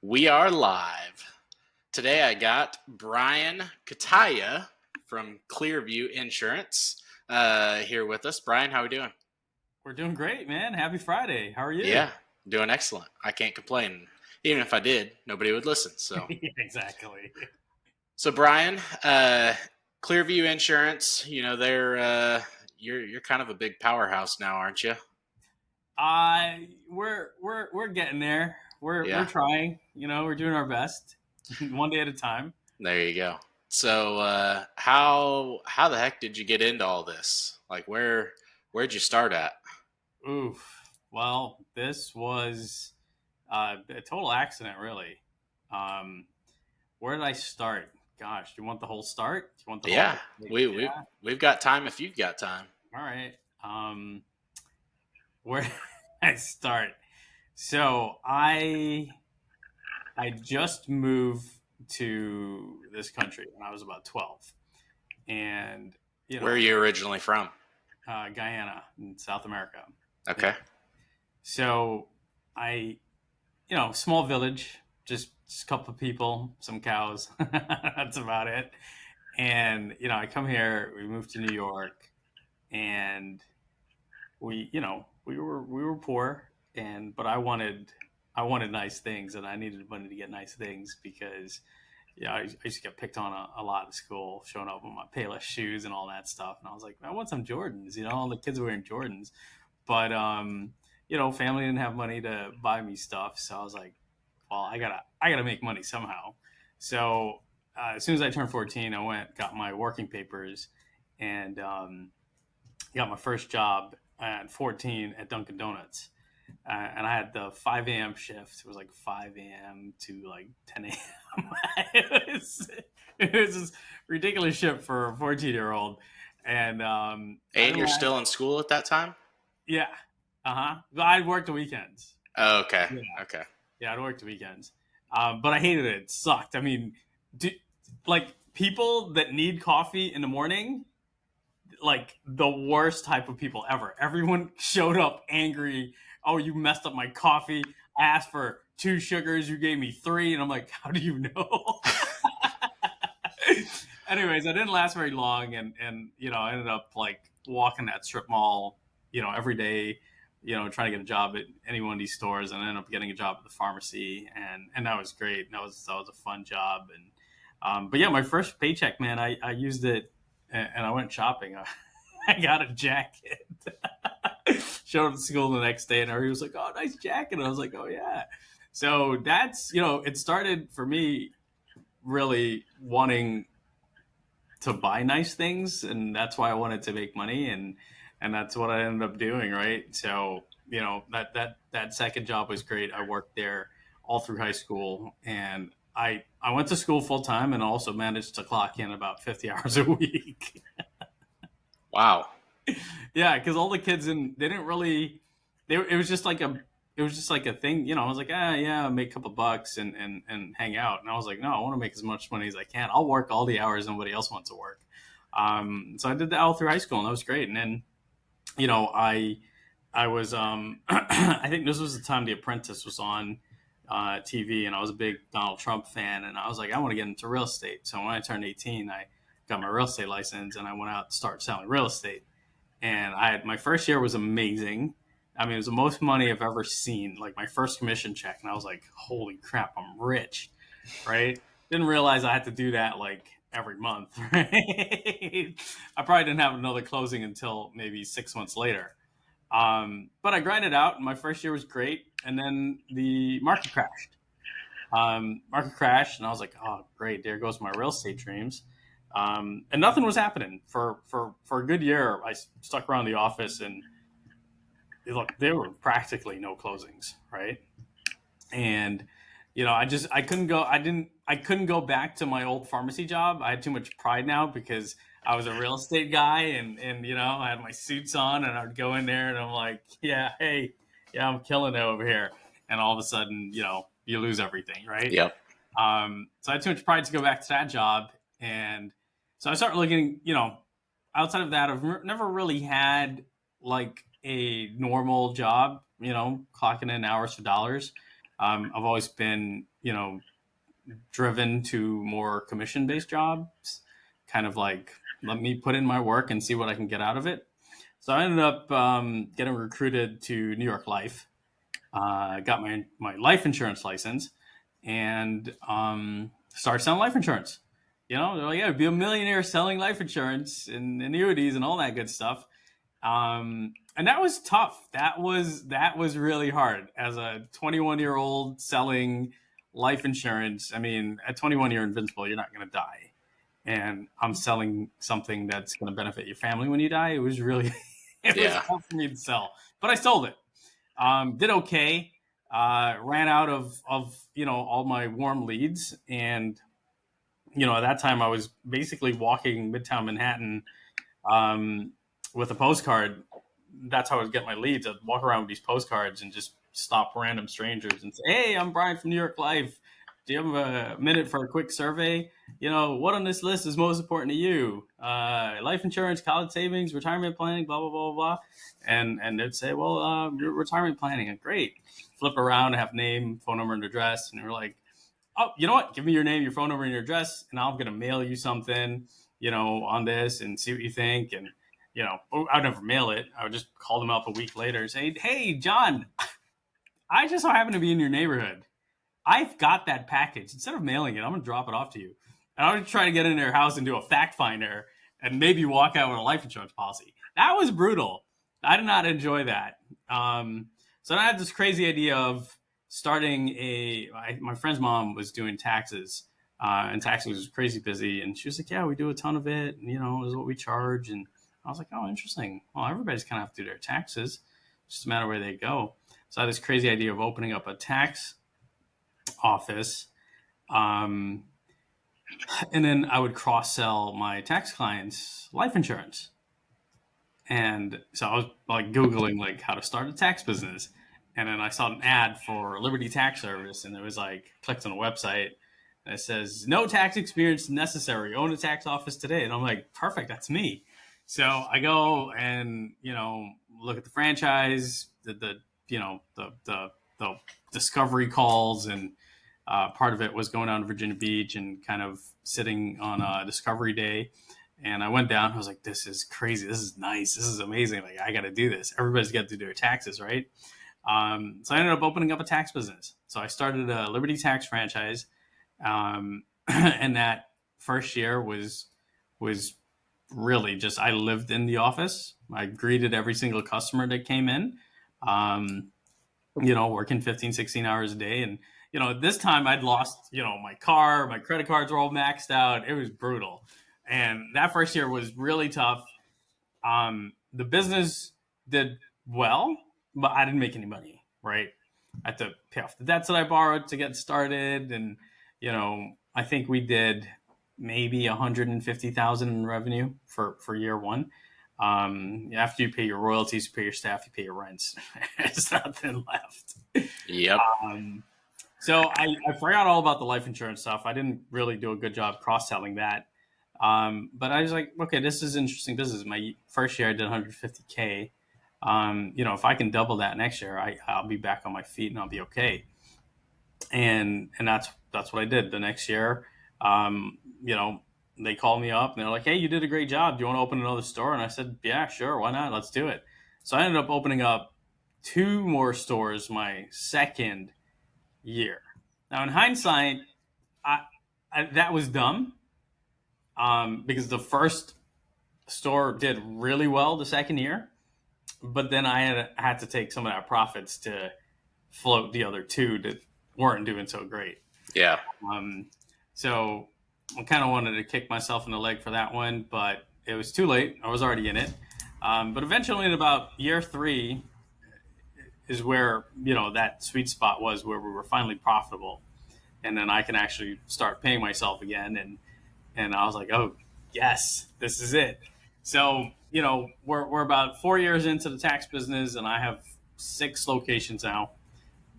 We are live. Today I got Brian Kutayiah from Clearview Insurance here with us. Brian, how are we doing? We're doing great, man. Happy Friday. How are you? Yeah, doing excellent. I can't complain. Even if I did, nobody would listen. So, Yeah, exactly. so Brian, Clearview Insurance, you're kind of a big powerhouse now, aren't you? We're getting there. We're Yeah, trying. We're doing our best, one day at a time. there you go. So, how the heck did you get into all this? Like, where'd you start at? Oof. Well, this was a total accident, really. Um, where did I start? Gosh, do you want the whole start? Do you want the Yeah, whole? Like, we we yeah. we've got time if you've got time. All right. Where did I start? So I just moved to this country when I was about 12, and you Where are know, you originally from? Guyana in South America. Yeah. Okay. So I, small village, just a couple of people, some cows. That's about it. And I come here. We moved to New York, and we were poor, but I wanted nice things, and I needed money to get nice things because I used to get picked on a lot at school, showing up with my Payless shoes and all that stuff. And I was like, I want some Jordans. All the kids were wearing Jordans, but family didn't have money to buy me stuff, so I was like, well, I gotta make money somehow. So as soon as I turned 14, I got my working papers, and got my first job at 14 at Dunkin' Donuts. And I had the 5 a.m. shift. It was like 5 a.m. to like 10 a.m. it was this ridiculous shift for a 14-year-old. And I And didn't you're last. still in school at that time? Yeah. But I'd worked the weekends. Oh, okay. Yeah. Okay. Yeah, I'd worked the weekends. But I hated it. It sucked. I mean, like people that need coffee in the morning, like the worst type of people ever. Everyone showed up angry. Oh, you messed up my coffee. I asked for 2 sugars. You gave me 3. And I'm like, how do you know? Anyways, I didn't last very long. And I ended up like walking that strip mall, every day, trying to get a job at any one of these stores. And I ended up getting a job at the pharmacy. And that was great. That was a fun job. But yeah, my first paycheck, man, I used it and I went shopping. I got a jacket. Showed up to school the next day, and everybody was like, "Oh, nice jacket." And I was like, "Oh yeah." So that's it started for me really wanting to buy nice things, and that's why I wanted to make money, and that's what I ended up doing, right? So that second job was great. I worked there all through high school, and I went to school full time, and also managed to clock in about 50 hours a week. Wow. Yeah, because all the kids they didn't really. It was just like a thing. I was like, yeah, I'll make a couple bucks and hang out. And I was like, no, I want to make as much money as I can. I'll work all the hours nobody else wants to work. So I did that all through high school, and that was great. And then, I was I think this was the time The Apprentice was on TV, and I was a big Donald Trump fan, and I was like, I want to get into real estate. So when I turned 18, I got my real estate license, and I went out to start selling real estate. And my first year was amazing. I mean, it was the most money I've ever seen. Like my first commission check, and I was like, "Holy crap, I'm rich!" Right? Didn't realize I had to do that like every month. Right? I probably didn't have another closing until maybe 6 months later. But I grinded out, and my first year was great. And then the market crashed. And I was like, "Oh, great! There goes my real estate dreams." And nothing was happening for a good year. I stuck around the office, and look, there were practically no closings, right? And I couldn't go back to my old pharmacy job. I had too much pride now because I was a real estate guy, and I had my suits on, and I would go in there, and I'm like, yeah, hey, yeah, I'm killing it over here. And all of a sudden, you lose everything, right? Yep. So I had too much pride to go back to that job, and so I started looking. Outside of that, I've never really had like a normal job. Clocking in hours for dollars. I've always been driven to more commission-based jobs, kind of like, let me put in my work and see what I can get out of it. So I ended up getting recruited to New York Life. Got my life insurance license and started selling life insurance. They're like, yeah, be a millionaire selling life insurance and annuities and all that good stuff. And that was tough. That was really hard as a 21-year-old selling life insurance. I mean, at 21, you're invincible. You're not going to die. And I'm selling something that's going to benefit your family when you die. It was really, it was tough for me to sell, but I sold it. Did okay. Ran out of all my warm leads, and at that time I was basically walking Midtown Manhattan with a postcard. That's how I was getting my leads. I'd walk around with these postcards and just stop random strangers and say, "Hey, I'm Brian from New York Life. Do you have a minute for a quick survey? What on this list is most important to you? Life insurance, college savings, retirement planning, blah, blah, blah, blah." And they'd say, "Well, your retirement planning." Great. Flip around, have name, phone number, and address. And they're like, "Oh, you know what? Give me your name, your phone number, and your address, and I'm going to mail you something, on this and see what you think." And, I'd never mail it. I would just call them up a week later and say, "Hey, John, I just so happen to be in your neighborhood. I've got that package. Instead of mailing it, I'm going to drop it off to you." And I would try to get in their house and do a fact finder and maybe walk out with a life insurance policy. That was brutal. I did not enjoy that. So I had this crazy idea of starting my friend's mom was doing taxes, and taxes was crazy busy. And she was like, "Yeah, we do a ton of it. And, this is what we charge." And I was like, "Oh, interesting. Well, everybody's kind of have to do their taxes. It's just a matter of where they go." So I had this crazy idea of opening up a tax office. And then I would cross-sell my tax clients life insurance. And so I was like Googling like how to start a tax business. And then I saw an ad for Liberty Tax Service, and it was like, clicked on a website and it says, "No tax experience necessary. Own a tax office today." And I'm like, perfect, that's me. So I go and, look at the franchise, the discovery calls, and part of it was going down to Virginia Beach and kind of sitting on a discovery day. And I went down. I was like, "This is crazy. This is nice. This is amazing. Like, I got to do this. Everybody's got to do their taxes, right?" So I ended up opening up a tax business. So I started a Liberty Tax franchise. And that first year was really just, I lived in the office. I greeted every single customer that came in, working 15, 16 hours a day. And, this time I'd lost, my car, my credit cards were all maxed out. It was brutal. And that first year was really tough. The business did well, but I didn't make any money, right? I had to pay off the debts that I borrowed to get started. And, I think we did maybe 150,000 in revenue for year one. After you pay your royalties, you pay your staff, you pay your rents. There's nothing left. Yep. So I forgot all about the life insurance stuff. I didn't really do a good job cross-selling that. But I was like, okay, this is interesting business. My first year I did 150K. If I can double that next year, I'll be back on my feet and I'll be okay. And that's what I did the next year. They called me up and they're like, "Hey, you did a great job. Do you want to open another store?" And I said, "Yeah, sure. Why not? Let's do it." So I ended up opening up 2 more stores my second year. Now, in hindsight, that was dumb, because the first store did really well the second year, but then I had to take some of that profits to float the other 2 that weren't doing so great. Yeah. So I kind of wanted to kick myself in the leg for that one, but it was too late. I was already in it. But eventually, in about year 3, is where that sweet spot was, where we were finally profitable, and then I can actually start paying myself again. And I was like, "Oh yes, this is it." So we're about 4 years into the tax business, and I have 6 locations now,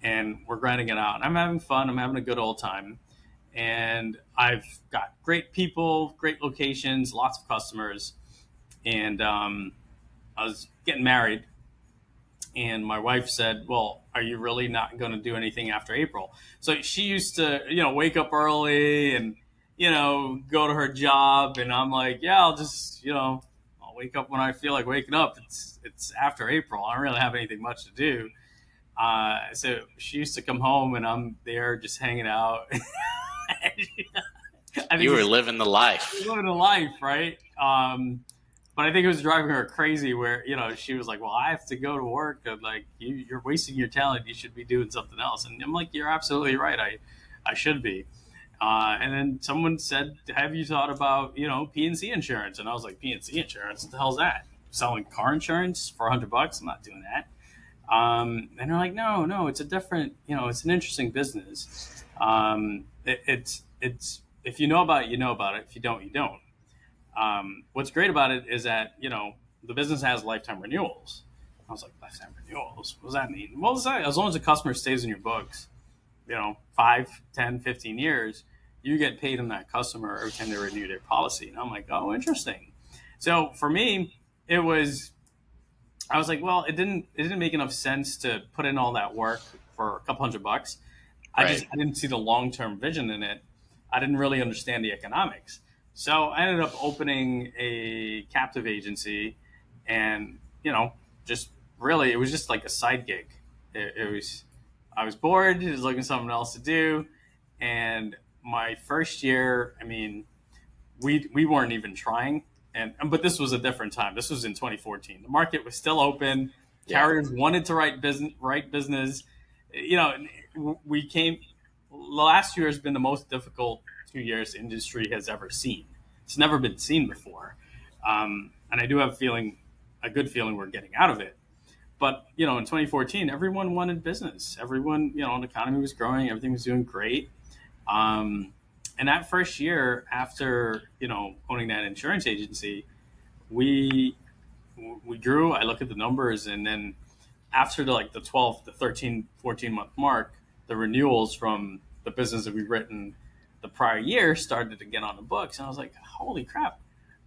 and we're grinding it out. I'm having fun. I'm having a good old time. And I've got great people, great locations, lots of customers. And I was getting married. And my wife said, well, are you really not going to do anything after April? So she used to, wake up early and, go to her job. And I'm like, yeah, I'll just, I'll wake up when I feel like waking up. It's after April. I don't really have anything much to do. So she used to come home and I'm there just hanging out. I think You were living the life. living a life, right? But I think it was driving her crazy where, she was like, well, I have to go to work. And like, you're wasting your talent. You should be doing something else. And I'm like, you're absolutely right. I should be. And then someone said, have you thought about, P&C insurance? And I was like, P&C insurance? What the hell's that? Selling car insurance for $100? I'm not doing that. And they're like, no, it's a different, it's an interesting business. It's, if you know about it, you know about it. If you don't, you don't. What's great about it is that, the business has lifetime renewals. I was like, lifetime renewals? What does that mean? Well, as long as the customer stays in your books, 5, 10, 15 years, you get paid on that customer every time they renew their policy. And I'm like, oh, interesting. So for me, I was like, well, it didn't make enough sense to put in all that work for a couple $100. I didn't see the long-term vision in it. I didn't really understand the economics. So I ended up opening a captive agency and, just really, it was just like a side gig. I was bored, I was looking for something else to do. And my first year, I mean, we weren't even trying. But this was a different time. This was in 2014. The market was still open. Carriers wanted to write business. We came. Last year has been the most difficult 2 years the industry has ever seen. It's never been seen before, and I do have a good feeling we're getting out of it. But in 2014, everyone wanted business. Everyone, the economy was growing. Everything was doing great. And that first year after, owning that insurance agency, we grew. I look at the numbers, and then after the 12, the 13, 14-month mark, the renewals from the business that we've written the prior year started to get on the books. And I was like, holy crap.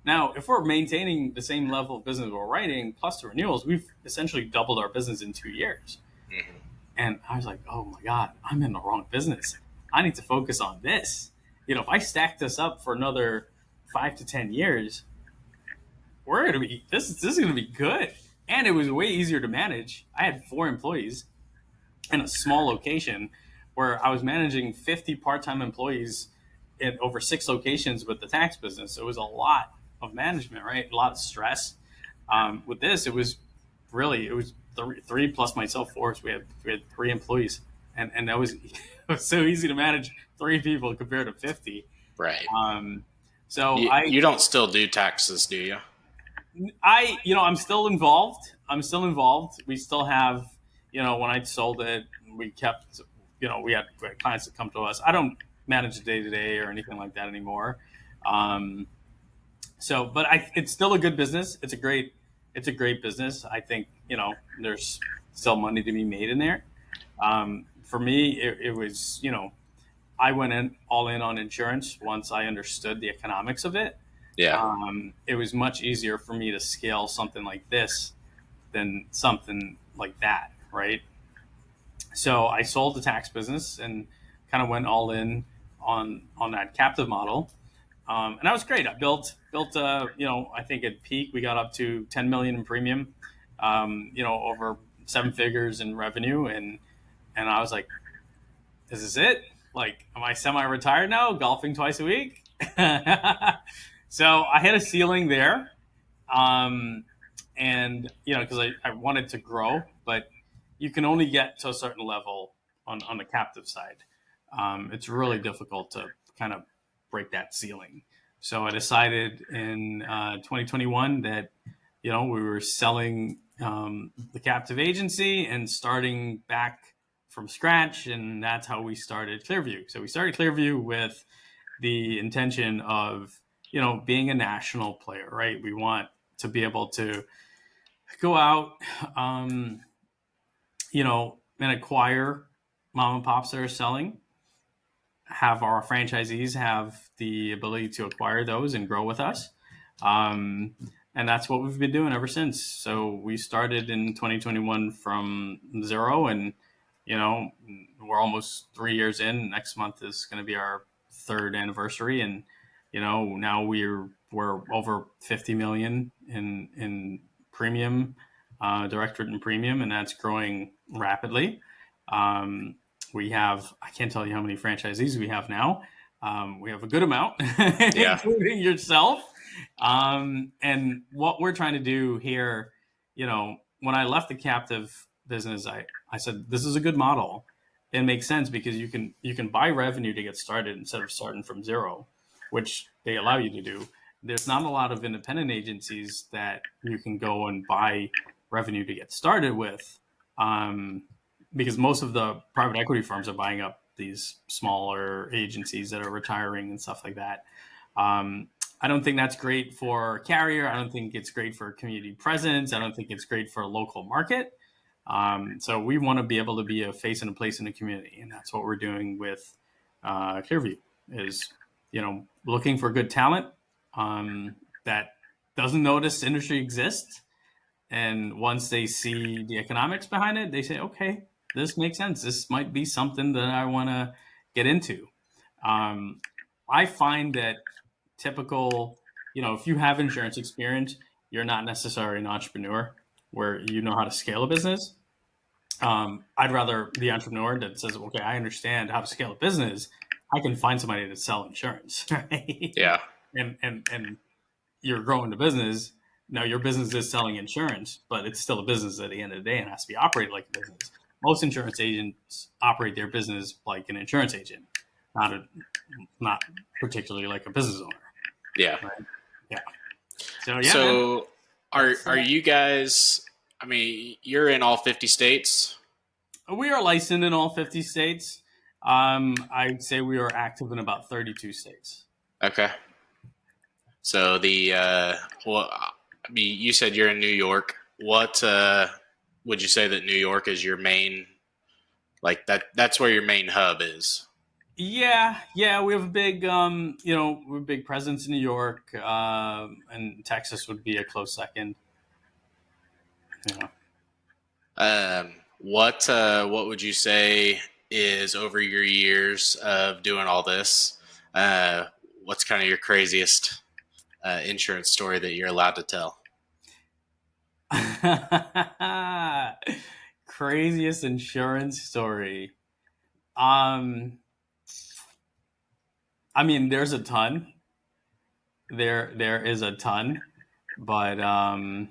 Now, if we're maintaining the same level of business we're writing, plus the renewals, we've essentially doubled our business in 2 years. Mm-hmm. And I was like, oh my God, I'm in the wrong business. I need to focus on this. If I stack this up for another 5 to 10 years, this is going to be good. And it was way easier to manage. I had 4 employees in a small location where I was managing 50 part-time employees in over 6 locations with the tax business. It was a lot of management, right? A lot of stress. With this, it was 3 plus myself, 4. So we had 3 employees, and that was it was so easy to manage 3 people compared to 50. Right. So you don't still do taxes, do you? I'm still involved. We still have, when I sold it, we kept, we had clients that come to us. I don't manage the day-to-day or anything like that anymore. But it's still a good business. It's a great business. I think, there's still money to be made in there. For me, it was, I went all in on insurance once I understood the economics of it. Yeah. It was much easier for me to scale something like this than something like that, right? So I sold the tax business and kind of went all in on that captive model. And that was great. I built, I think at peak, we got up to 10 million in premium, over 7 figures in revenue. And I was like, is this it? Like, am I semi-retired now, golfing twice a week? So I hit a ceiling there. Because I wanted to grow, but you can only get to a certain level on the captive side. It's really difficult to kind of break that ceiling. So I decided in 2021 that, we were selling the captive agency and starting back from scratch. And that's how we started Clearview. So we started Clearview with the intention of, being a national player, right? We want to be able to go out, and acquire mom and pops that are selling, have our franchisees have the ability to acquire those and grow with us. And And that's what we've been doing ever since. So we started in 2021 from zero, and we're almost 3 years in. Next month is going to be our third anniversary, and now we're over 50 million in premium, direct written premium, and that's growing rapidly. We have, I can't tell you how many franchisees we have now. We have a good amount, Yeah. including yourself. And what we're trying to do here, when I left the captive business, I said, this is a good model. It makes sense because you can buy revenue to get started instead of starting from zero, which they allow you to do. There's not a lot of independent agencies that you can go and buy revenue to get started with, because most of the private equity firms are buying up these smaller agencies that are retiring and stuff like that. I don't think that's great for carrier. I don't think it's great for community presence. I don't think it's great for a local market. So we want to be able to be a face and a place in the community. And that's what we're doing with Clearview is, looking for good talent that doesn't know this industry exists. And once they see the economics behind it, they say, okay, this makes sense. This might be something that I want to get into. I find that typical, if you have insurance experience, you're not necessarily an entrepreneur where you know how to scale a business. I'd rather the entrepreneur that says, okay, I understand how to scale a business. I can find somebody to sell insurance, right? Yeah. And you're growing the business. Now your business is selling insurance, but it's still a business at the end of the day and has to be operated like a business. Most insurance agents operate their business like an insurance agent, not particularly like a business owner. Yeah. Right? Yeah. So So are you guys? I mean, you're in all 50 states. we are licensed in all 50 states. I'd say we are active in about 32 states. Okay. So I mean, you said you're in New York. What would you say that New York is your main, like that's where your main hub is? Yeah, we have a big, we have a big presence in New York, and Texas would be a close second. What would you say is over your years of doing all this? What's kind of your craziest insurance story that you're allowed to tell? Craziest insurance story. I mean, there's a ton. There is a ton, but I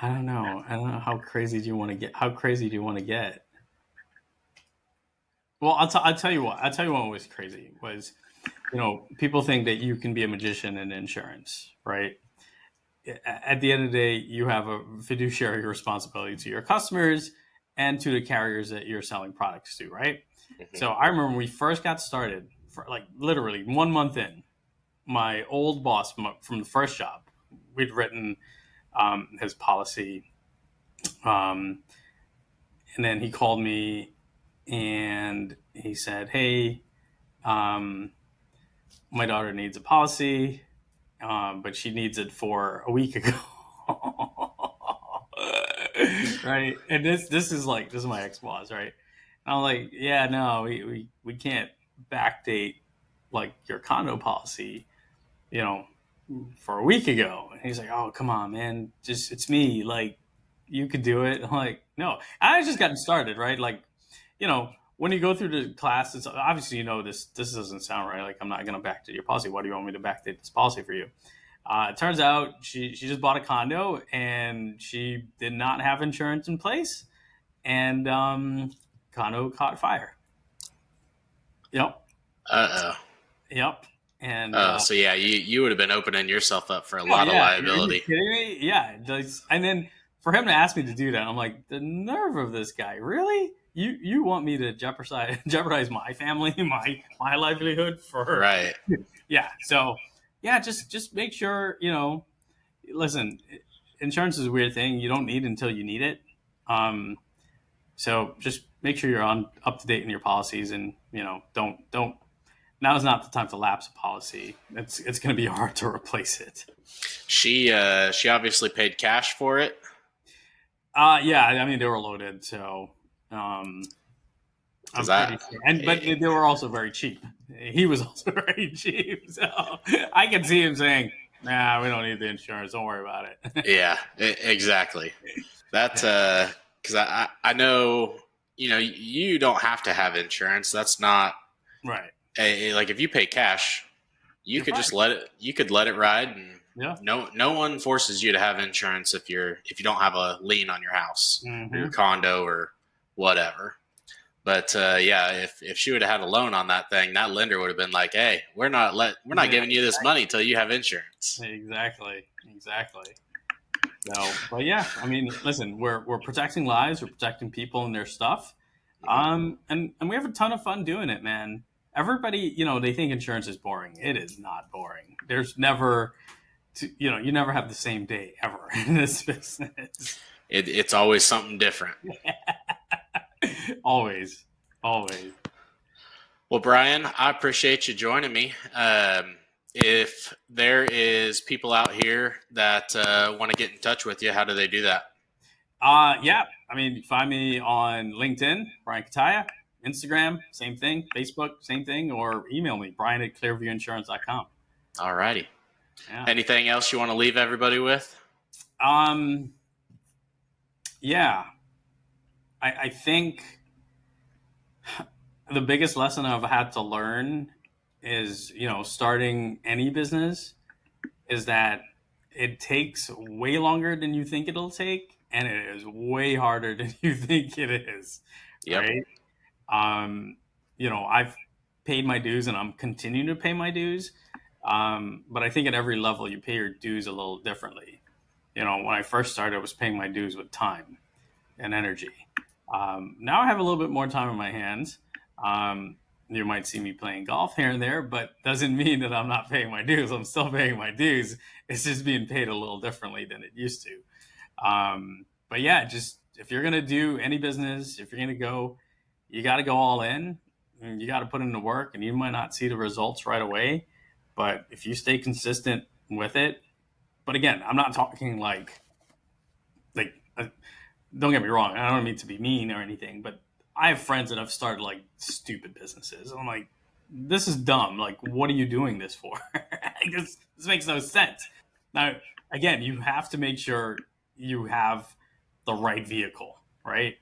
don't know. How crazy do you want to get? How crazy do you want to get? Well, I'll tell you what. I'll tell you what was crazy was, people think that you can be a magician in insurance, right? At the end of the day, you have a fiduciary responsibility to your customers and to the carriers that you're selling products to, right? Mm-hmm. So I remember when we first got started, for like literally 1 month in, my old boss from the first job, we'd written his policy, and then he called me and he said, "Hey, my daughter needs a policy, but she needs it for a week ago." Right, and this is my ex-boss, right? And I'm like, yeah, no, we can't backdate like your condo policy, for a week ago. And he's like, oh, come on, man, just it's me, like you could do it. I'm like, no, I just gotten started, right? Like, when you go through the class, it's obviously, this doesn't sound right. Like, I'm not going to backdate your policy. Why do you want me to backdate this policy for you? It turns out she just bought a condo and she did not have insurance in place, and condo caught fire. Yep. Yep. And so yeah, you would have been opening yourself up for a lot of Are liability. you kidding me? Yeah. And then for him to ask me to do that, I'm like, the nerve of this guy. Really? You want me to jeopardize my family, my livelihood for Right. Yeah. So yeah, just make sure, listen, insurance is a weird thing. You don't need it until you need it. So just make sure you're up to date in your policies, and don't now is not the time to lapse a policy. It's going to be hard to replace it. She obviously paid cash for it. Yeah, I mean they were loaded, so I'm Because pretty sure. But they were also very cheap. He was also very cheap, so I can see him saying, "Nah, we don't need the insurance. Don't worry about it." yeah, exactly. That's because I know you don't have to have insurance. That's not right. like if you pay cash, you could fine. just let it ride, and Yeah. no one forces you to have insurance if you don't have a lien on your house or your condo or whatever. But yeah, if she would have had a loan on that thing, that lender would have been like, "Hey, we're not giving you this money till you have insurance." Exactly. So, but yeah, I mean, listen, we're protecting lives, we're protecting people and their stuff, and we have a ton of fun doing it, man. Everybody, they think insurance is boring. It is not boring. There's never, you never have the same day ever in this business. It's always something different. Always. Well, Brian, I appreciate you joining me. If there is people out here that want to get in touch with you, how do they do that? Yeah. I mean, find me on LinkedIn, Brian Kutayiah, Instagram, same thing, Facebook, same thing, or email me, brian@clearviewinsurance.com. All righty. Yeah. Anything else you want to leave everybody with? Yeah. I think the biggest lesson I've had to learn is, starting any business is that it takes way longer than you think it'll take, and it is way harder than you think it is. Yep. Right? I've paid my dues and I'm continuing to pay my dues. But I think at every level you pay your dues a little differently. When I first started, I was paying my dues with time and energy. Now I have a little bit more time on my hands. You might see me playing golf here and there, but doesn't mean that I'm not paying my dues. I'm still paying my dues. It's just being paid a little differently than it used to. But yeah, just if you're going to do any business, if you're going to go, you got to go all in. You got to put in the work, and you might not see the results right away. But if you stay consistent with it, but again, I'm not talking like don't get me wrong. I don't mean to be mean or anything, but I have friends that have started like stupid businesses. I'm like, this is dumb. Like, what are you doing this for? this makes no sense. Now, again, you have to make sure you have the right vehicle, right?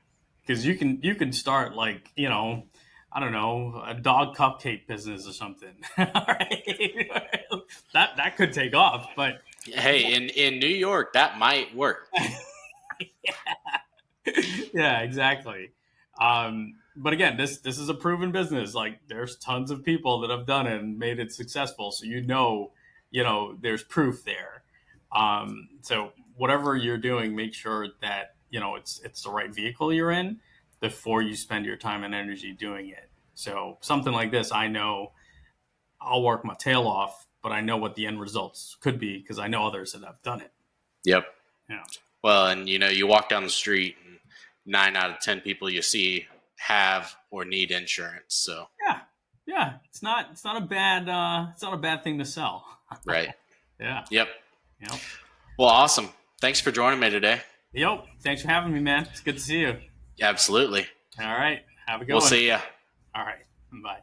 Because you can start like, I don't know, a dog cupcake business or something. Right? that could take off, but hey, in New York, that might work. Yeah, exactly. But again, this is a proven business. Like, there's tons of people that have done it and made it successful. So there's proof there. So whatever you're doing, make sure that it's the right vehicle you're in before you spend your time and energy doing it. So something like this, I know I'll work my tail off, but I know what the end results could be because I know others that have done it. Yep. Yeah. Well, and you walk down the street, and 9 out of 10 people you see have or need insurance. So yeah, it's not a bad thing to sell. Right. Yeah. Yep. Well, awesome. Thanks for joining me today. Yep. Thanks for having me, man. It's good to see you. Absolutely. All right. Have a good one. We'll see ya. All right. Bye.